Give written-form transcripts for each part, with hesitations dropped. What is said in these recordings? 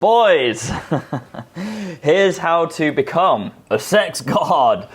Boys, here's how to become a sex god.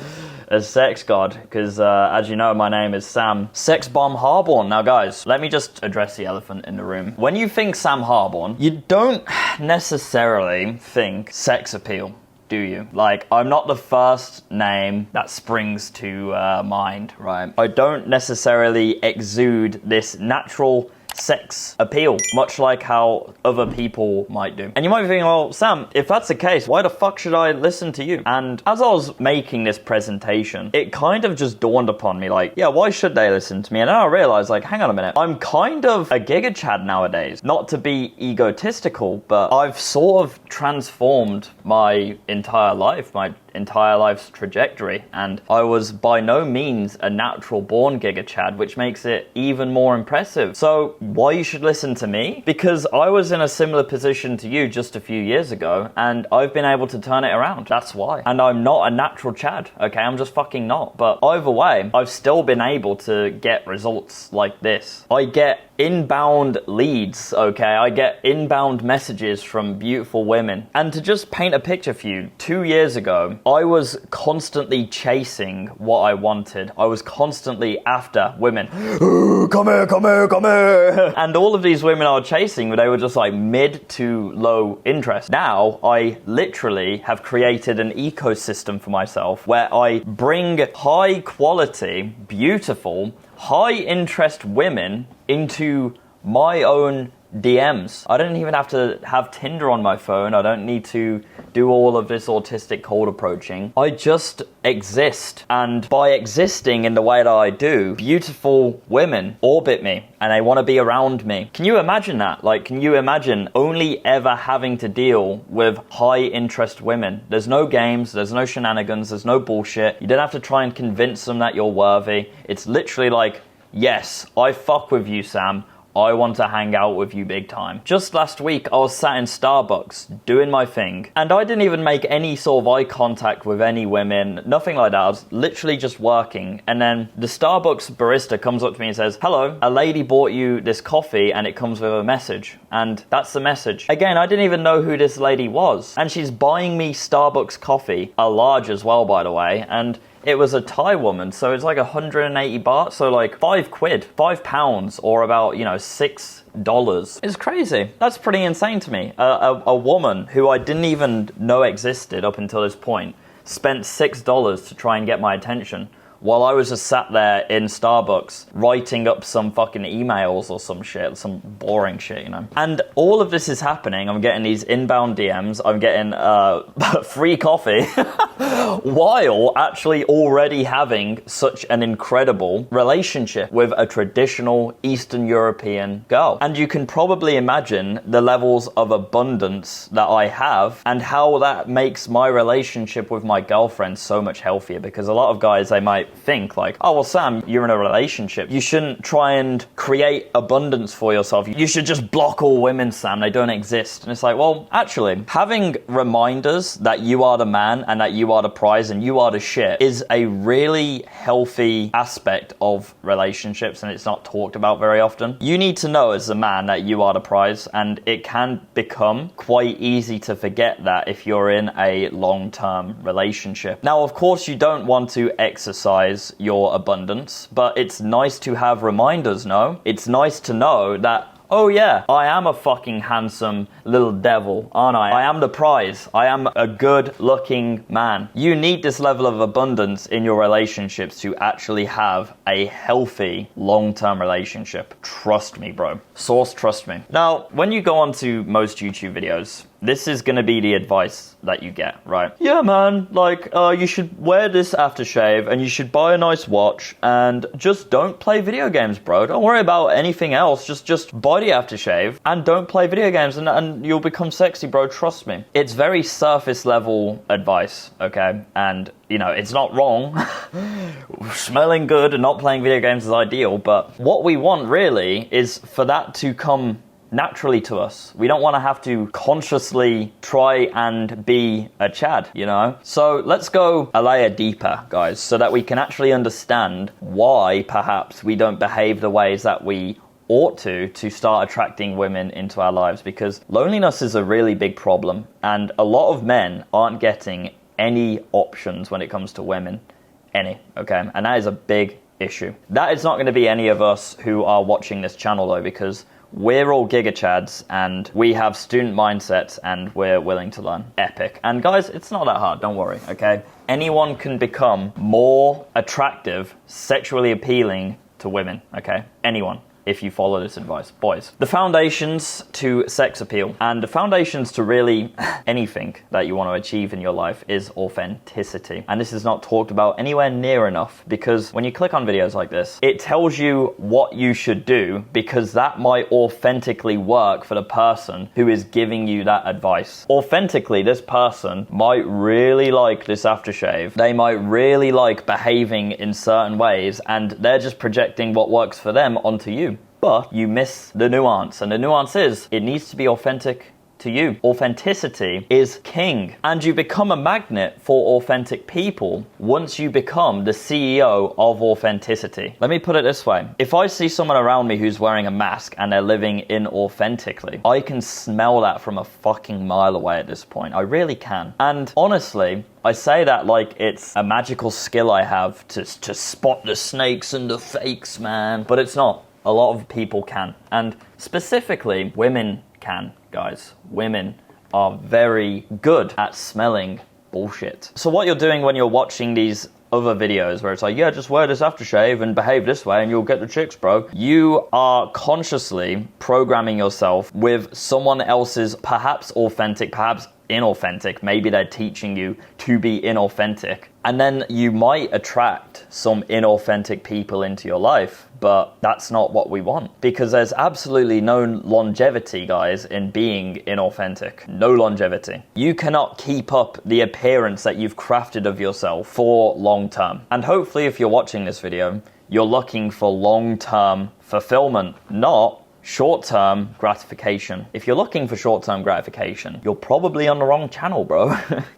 A sex god, because as you know, my name is Sam Sex Bomb Harborne. Now guys, let me just address the elephant in the room. When you think Sam Harborne, you don't necessarily think sex appeal, do you? Like, I'm not the first name that springs to mind, right? I don't necessarily exude this natural sex appeal, much like how other people might do. And you might be thinking, well, Sam, if that's the case, why the fuck should I listen to you? And as I was making this presentation, it kind of just dawned upon me, like, yeah, why should they listen to me? And then I realized, like, hang on a minute, I'm kind of a giga chad nowadays. Not to be egotistical, but I've sort of transformed my entire life, my entire life's trajectory, and I was by no means a natural born giga chad, which makes it even more impressive. So why you should listen to me? Because I was in a similar position to you just a few years ago, and I've been able to turn it around. That's why. And I'm not a natural chad, okay? I'm just fucking not. But either way, I've still been able to get results like this. I get inbound leads, okay? I get inbound messages from beautiful women. And to just paint a picture for you, 2 years ago, I was constantly chasing what I wanted. I was constantly after women. Ooh, come here, come here, come here. And all of these women I was chasing, they were just like mid to low interest. Now, I literally have created an ecosystem for myself where I bring high quality, beautiful, high interest women into my own DMs. I don't even have to have Tinder on my phone. I don't need to do all of this autistic cold approaching. I just exist. And by existing in the way that I do, beautiful women orbit me and they want to be around me. Can you imagine that? Like, can you imagine only ever having to deal with high interest women? There's no games, there's no shenanigans, there's no bullshit. You don't have to try and convince them that you're worthy. It's literally like, yes, I fuck with you, Sam. I want to hang out with you big time. Just last week, I was sat in Starbucks doing my thing, and I didn't even make any sort of eye contact with any women, nothing like that. I was literally just working, and then the Starbucks barista comes up to me and says, hello, a lady bought you this coffee and it comes with a message. And that's the message. Again, I didn't even know who this lady was, and she's buying me Starbucks coffee, a large as well, by the way, and it was a Thai woman, so it's like 180 baht, so like £5, or about, $6. It's crazy. That's pretty insane to me. A woman who I didn't even know existed up until this point spent $6 to try and get my attention, while I was just sat there in Starbucks writing up some fucking emails or some shit, some boring shit, And all of this is happening. I'm getting these inbound DMs. I'm getting free coffee while actually already having such an incredible relationship with a traditional Eastern European girl. And you can probably imagine the levels of abundance that I have and how that makes my relationship with my girlfriend so much healthier, because a lot of guys, they might think like, oh, well, Sam, you're in a relationship. You shouldn't try and create abundance for yourself. You should just block all women, Sam. They don't exist. And it's like, well, actually, having reminders that you are the man and that you are the prize and you are the shit is a really healthy aspect of relationships, and it's not talked about very often. You need to know as a man that you are the prize, and it can become quite easy to forget that if you're in a long-term relationship. Now, of course, you don't want to exercise your abundance, but it's nice to have reminders, no? It's nice to know that, oh yeah, I am a fucking handsome little devil, aren't I? I am the prize. I am a good-looking man. You need this level of abundance in your relationships to actually have a healthy, long-term relationship. Trust me, bro. Source, trust me. Now, when you go onto most YouTube videos, this is going to be the advice that you get, right? Yeah, man, like, you should wear this aftershave and you should buy a nice watch and just don't play video games, bro. Don't worry about anything else. Just buy the aftershave and don't play video games and you'll become sexy, bro. Trust me. It's very surface level advice, okay? And, it's not wrong. Smelling good and not playing video games is ideal, but what we want really is for that to come naturally to us. We don't want to have to consciously try and be a Chad, So let's go a layer deeper, guys, so that we can actually understand why perhaps we don't behave the ways that we ought to start attracting women into our lives, because loneliness is a really big problem, and a lot of men aren't getting any options when it comes to women. Okay? And that is a big issue. That is not going to be any of us who are watching this channel, though, because we're all giga chads and we have student mindsets and we're willing to learn. Epic. And guys, it's not that hard, don't worry, okay? Anyone can become more attractive, sexually appealing to women, okay? Anyone, if you follow this advice. Boys, the foundations to sex appeal and the foundations to really anything that you want to achieve in your life is authenticity. And this is not talked about anywhere near enough, because when you click on videos like this, it tells you what you should do, because that might authentically work for the person who is giving you that advice. Authentically, this person might really like this aftershave. They might really like behaving in certain ways, and they're just projecting what works for them onto you. But you miss the nuance, and the nuance is it needs to be authentic to you. Authenticity is king, and you become a magnet for authentic people once you become the CEO of authenticity. Let me put it this way. If I see someone around me who's wearing a mask and they're living inauthentically, I can smell that from a fucking mile away at this point. I really can. And honestly, I say that like it's a magical skill I have to spot the snakes and the fakes, man. But it's not. A lot of people can. And specifically, women can, guys. Women are very good at smelling bullshit. So what you're doing when you're watching these other videos where it's like, yeah, just wear this aftershave and behave this way and you'll get the chicks, bro. You are consciously programming yourself with someone else's perhaps authentic, perhaps inauthentic. Maybe they're teaching you to be inauthentic. And then you might attract some inauthentic people into your life, but that's not what we want, because there's absolutely no longevity, guys, in being inauthentic. No longevity. You cannot keep up the appearance that you've crafted of yourself for long term. And hopefully, if you're watching this video, you're looking for long-term fulfillment, not short-term gratification. If you're looking for short-term gratification, you're probably on the wrong channel, bro.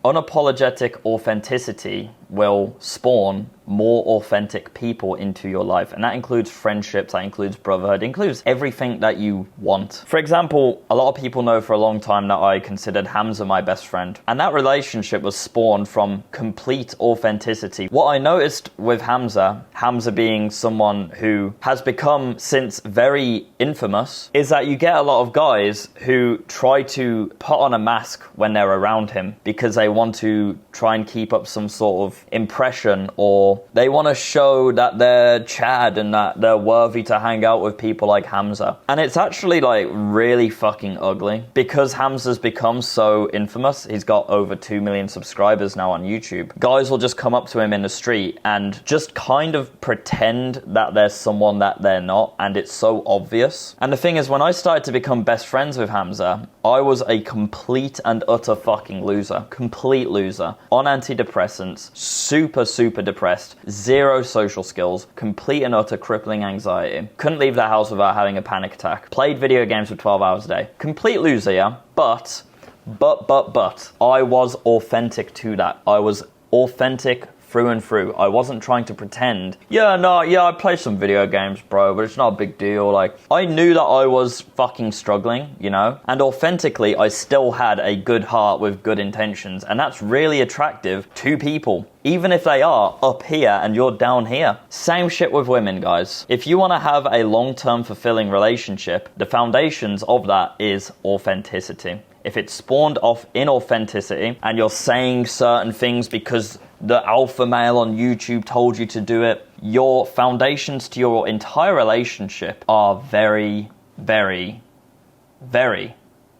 Unapologetic authenticity will spawn more authentic people into your life, and that includes friendships, that includes brotherhood, includes everything that you want. For example, a lot of people know for a long time that I considered Hamza my best friend, and that relationship was spawned from complete authenticity. What I noticed with Hamza being someone who has become since very infamous, is that you get a lot of guys who try to put on a mask when they're around him because they want to try and keep up some sort of impression, or they want to show that they're Chad and that they're worthy to hang out with people like Hamza. And it's actually like really fucking ugly, because Hamza's become so infamous. He's got over 2 million subscribers now on YouTube. Guys will just come up to him in the street and just kind of pretend that there's someone that they're not, and it's so obvious. And the thing is, when I started to become best friends with Hamza, I was a complete and utter fucking loser. Complete loser. On antidepressants, super depressed, zero social skills, complete and utter crippling anxiety. Couldn't leave the house without having a panic attack. Played video games for 12 hours a day. Complete loser, yeah? But, I was authentic to that. I was authentic through and through. I wasn't trying to pretend, I play some video games, bro, but it's not a big deal. Like, I knew that I was fucking struggling, you know? And authentically, I still had a good heart with good intentions, and that's really attractive to people, even if they are up here and you're down here. Same shit with women, guys. If you want to have a long-term fulfilling relationship, the foundations of that is authenticity. If it's spawned off inauthenticity and you're saying certain things because the alpha male on YouTube told you to do it, your foundations to your entire relationship are very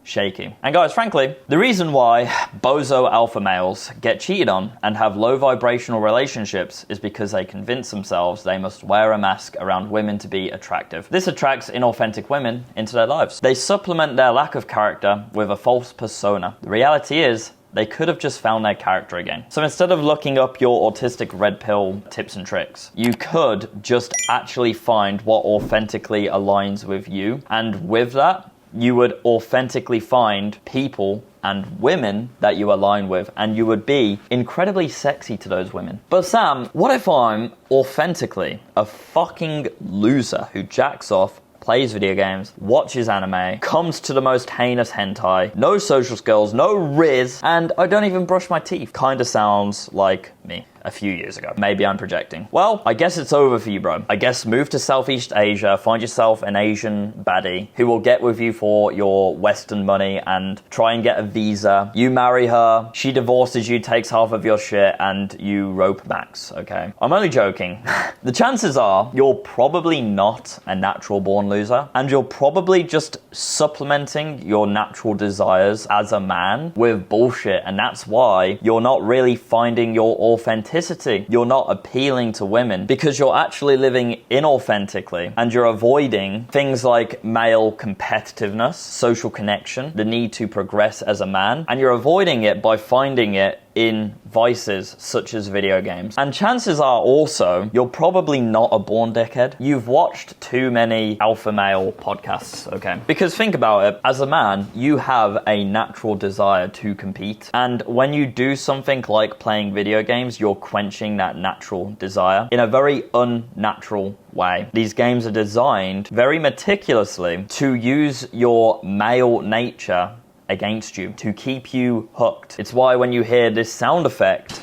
shaky. And guys, frankly, the reason why bozo alpha males get cheated on and have low vibrational relationships is because they convince themselves they must wear a mask around women to be attractive. This attracts inauthentic women into their lives. They supplement their lack of character with a false persona. The reality is, they could have just found their character again. So instead of looking up your autistic red pill tips and tricks, you could just actually find what authentically aligns with you. And with that, you would authentically find people and women that you align with, and you would be incredibly sexy to those women. But Sam, what if I'm authentically a fucking loser who jacks off plays video games, watches anime, comes to the most heinous hentai, no social skills, no riz, and I don't even brush my teeth. Kinda sounds like me a few years ago. Maybe I'm projecting. Well, I guess it's over for you, bro. I guess move to Southeast Asia, find yourself an Asian baddie who will get with you for your Western money and try and get a visa. You marry her, she divorces you, takes half of your shit, and you rope max, okay? I'm only joking. The chances are you're probably not a natural born loser, and you're probably just supplementing your natural desires as a man with bullshit, and that's why you're not really finding your authenticity. You're not appealing to women because you're actually living inauthentically, and you're avoiding things like male competitiveness, social connection, the need to progress as a man, and you're avoiding it by finding it in vices such as video games. And chances are also you're probably not a born dickhead. You've watched too many alpha male podcasts, okay? Because think about it, as a man, you have a natural desire to compete. And when you do something like playing video games, you're quenching that natural desire in a very unnatural way. These games are designed very meticulously to use your male nature against you, to keep you hooked. It's why when you hear this sound effect,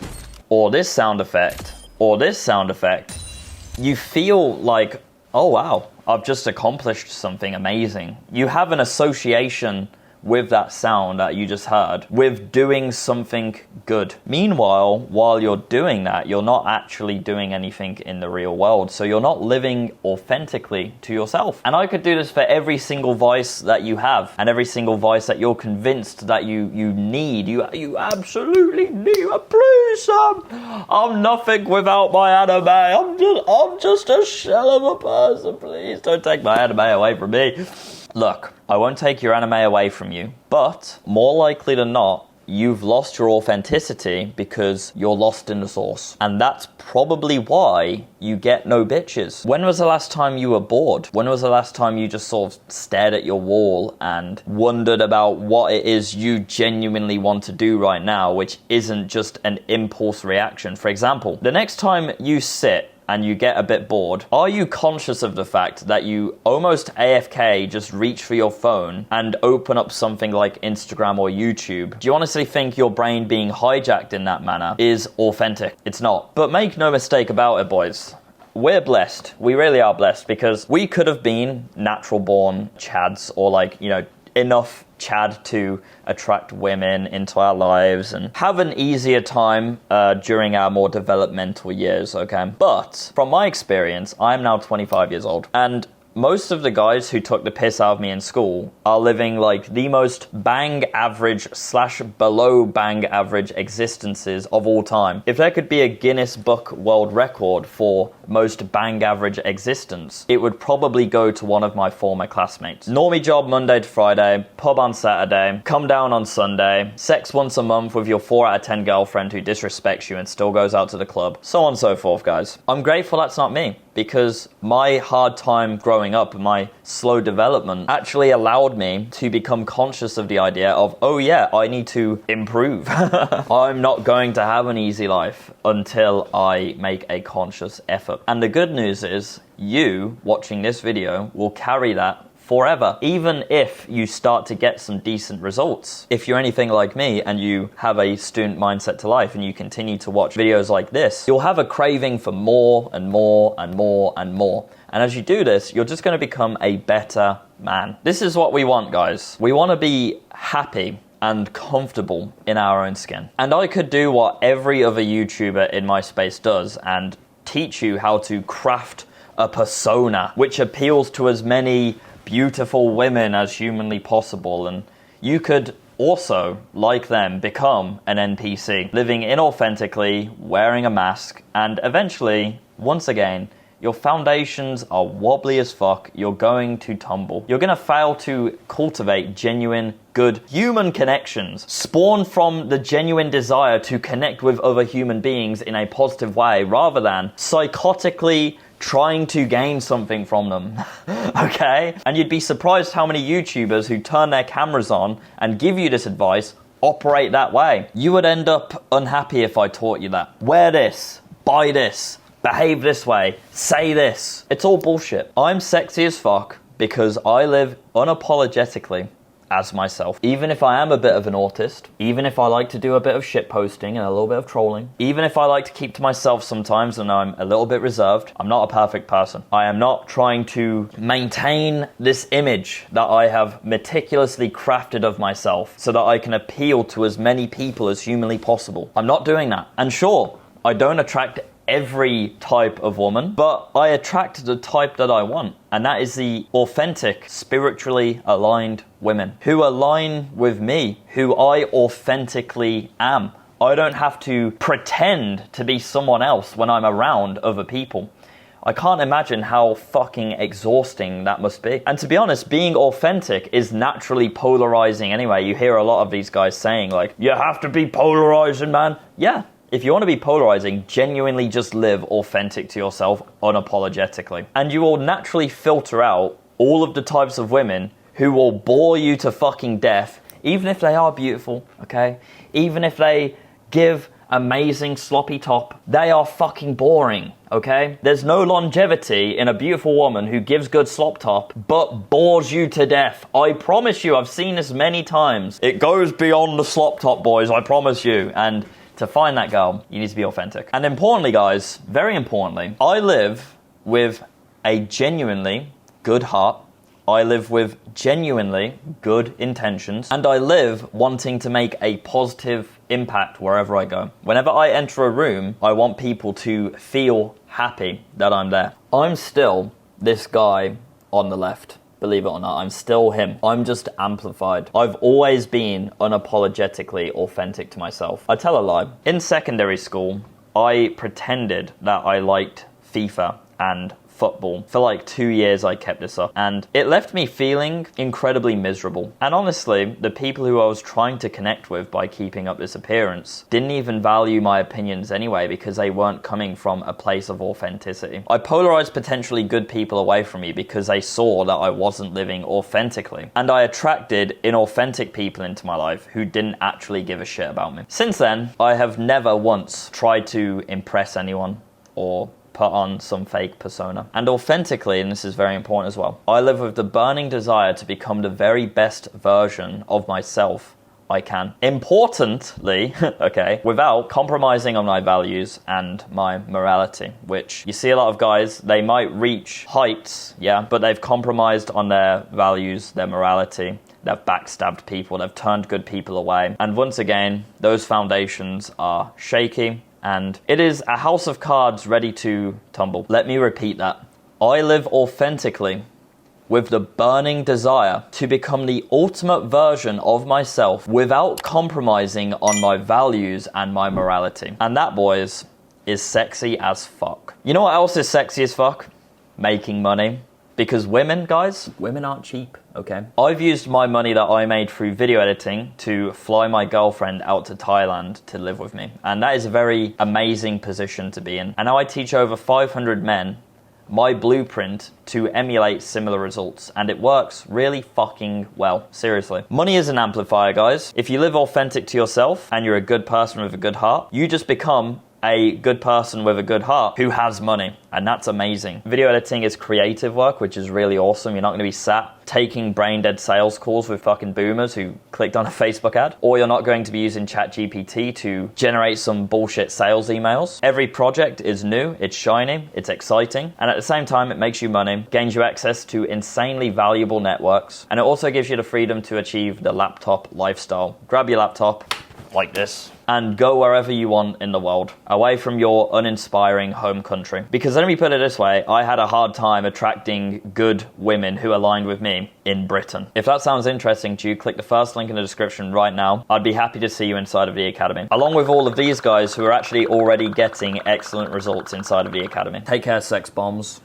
or this sound effect, or this sound effect, you feel like, oh wow, I've just accomplished something amazing. You have an association with that sound that you just heard, with doing something good. Meanwhile, while you're doing that, you're not actually doing anything in the real world. So you're not living authentically to yourself. And I could do this for every single vice that you have, and every single vice that you're convinced that you need. You absolutely need. Please, Sam, I'm nothing without my anime. I'm just a shell of a person. Please don't take my anime away from me. Look, I won't take your anime away from you, but more likely than not, you've lost your authenticity because you're lost in the sauce. And that's probably why you get no bitches. When was the last time you were bored? When was the last time you just sort of stared at your wall and wondered about what it is you genuinely want to do right now, which isn't just an impulse reaction? For example, the next time you sit and you get a bit bored, are you conscious of the fact that you almost AFK just reach for your phone and open up something like Instagram or YouTube? Do you honestly think your brain being hijacked in that manner is authentic? It's not. But make no mistake about it, boys. We're blessed. We really are blessed, because we could have been natural born chads, or enough Chad to attract women into our lives and have an easier time during our more developmental years, okay? But from my experience, I'm now 25 years old, and most of the guys who took the piss out of me in school are living like the most bang average / below bang average existences of all time. If there could be a Guinness Book World Record for most bang average existence, it would probably go to one of my former classmates. Normie job Monday to Friday, pub on Saturday, come down on Sunday, sex once a month with your 4 out of 10 girlfriend who disrespects you and still goes out to the club, so on and so forth, guys. I'm grateful that's not me, because my hard time growing up, my slow development, actually allowed me to become conscious of the idea of, oh yeah, I need to improve. I'm not going to have an easy life until I make a conscious effort. And the good news is, you watching this video will carry that forever, even if you start to get some decent results. If you're anything like me and you have a student mindset to life and you continue to watch videos like this, you'll have a craving for more and more and more and more. And as you do this, you're just going to become a better man. This is what we want, guys. We want to be happy and comfortable in our own skin. And I could do what every other YouTuber in my space does and teach you how to craft a persona which appeals to as many beautiful women as humanly possible, and you could also, like them, become an NPC, living inauthentically, wearing a mask, and eventually, once again, your foundations are wobbly as fuck, you're going to tumble. You're gonna fail to cultivate genuine, good human connections, spawn from the genuine desire to connect with other human beings in a positive way, rather than psychotically trying to gain something from them, okay? And you'd be surprised how many YouTubers who turn their cameras on and give you this advice operate that way. You would end up unhappy if I taught you that. Wear this, buy this, behave this way, say this. It's all bullshit. I'm sexy as fuck, because I live unapologetically as myself. Even if I am a bit of an autist, even if I like to do a bit of shit posting and a little bit of trolling, even if I like to keep to myself sometimes and I'm a little bit reserved, I'm not a perfect person. I am not trying to maintain this image that I have meticulously crafted of myself so that I can appeal to as many people as humanly possible. I'm not doing that. And sure, I don't attract every type of woman, but I attract the type that I want, and that is the authentic, spiritually aligned women who align with me, who I authentically am. I don't have to pretend to be someone else when I'm around other people. I can't imagine how fucking exhausting that must be. And to be honest, being authentic is naturally polarizing anyway. You hear a lot of these guys saying like, you have to be polarizing, man. Yeah. If you want to be polarizing, genuinely just live authentic to yourself unapologetically. And you will naturally filter out all of the types of women who will bore you to fucking death, even if they are beautiful, okay? Even if they give amazing sloppy top, they are fucking boring, okay? There's no longevity in a beautiful woman who gives good slop top, but bores you to death. I promise you, I've seen this many times. It goes beyond the slop top, boys, I promise you. And to find that girl, you need to be authentic. And importantly, guys, very importantly, I live with a genuinely good heart. I live with genuinely good intentions. And I live wanting to make a positive impact wherever I go. Whenever I enter a room, I want people to feel happy that I'm there. I'm still this guy on the left. Believe it or not, I'm still him. I'm just amplified. I've always been unapologetically authentic to myself. I tell a lie. In secondary school, I pretended that I liked FIFA and football. For like 2 years I kept this up, and it left me feeling incredibly miserable. And honestly, the people who I was trying to connect with by keeping up this appearance didn't even value my opinions anyway, because they weren't coming from a place of authenticity. I polarized potentially good people away from me because they saw that I wasn't living authentically, and I attracted inauthentic people into my life who didn't actually give a shit about me. Since then, I have never once tried to impress anyone or put on some fake persona. And authentically, and this is very important as well, I live with the burning desire to become the very best version of myself I can. Importantly, okay, without compromising on my values and my morality, which you see a lot of guys, they might reach heights, yeah, but they've compromised on their values, their morality. They've backstabbed people, they've turned good people away. And once again, those foundations are shaky, and it is a house of cards ready to tumble. Let me repeat that. I live authentically with the burning desire to become the ultimate version of myself without compromising on my values and my morality. And that, boys, is sexy as fuck. You know what else is sexy as fuck? Making money. Because women, guys, women aren't cheap, okay? I've used my money that I made through video editing to fly my girlfriend out to Thailand to live with me. And that is a very amazing position to be in. And now I teach over 500 men my blueprint to emulate similar results. And it works really fucking well, seriously. Money is an amplifier, guys. If you live authentic to yourself and you're a good person with a good heart, you just become a good person with a good heart who has money, and that's amazing. Video editing is creative work, which is really awesome. You're not going to be sat taking brain dead sales calls with fucking boomers who clicked on a Facebook ad, or you're not going to be using ChatGPT to generate some bullshit sales emails. Every project is new, it's shiny, it's exciting, and at the same time it makes you money, gains you access to insanely valuable networks, and it also gives you the freedom to achieve the laptop lifestyle. Grab your laptop like this and go wherever you want in the world, away from your uninspiring home country. Because let me put it this way, I had a hard time attracting good women who aligned with me in Britain. If that sounds interesting to you, click the first link in the description right now. I'd be happy to see you inside of the academy, along with all of these guys who are actually already getting excellent results inside of the academy. Take care, sex bombs.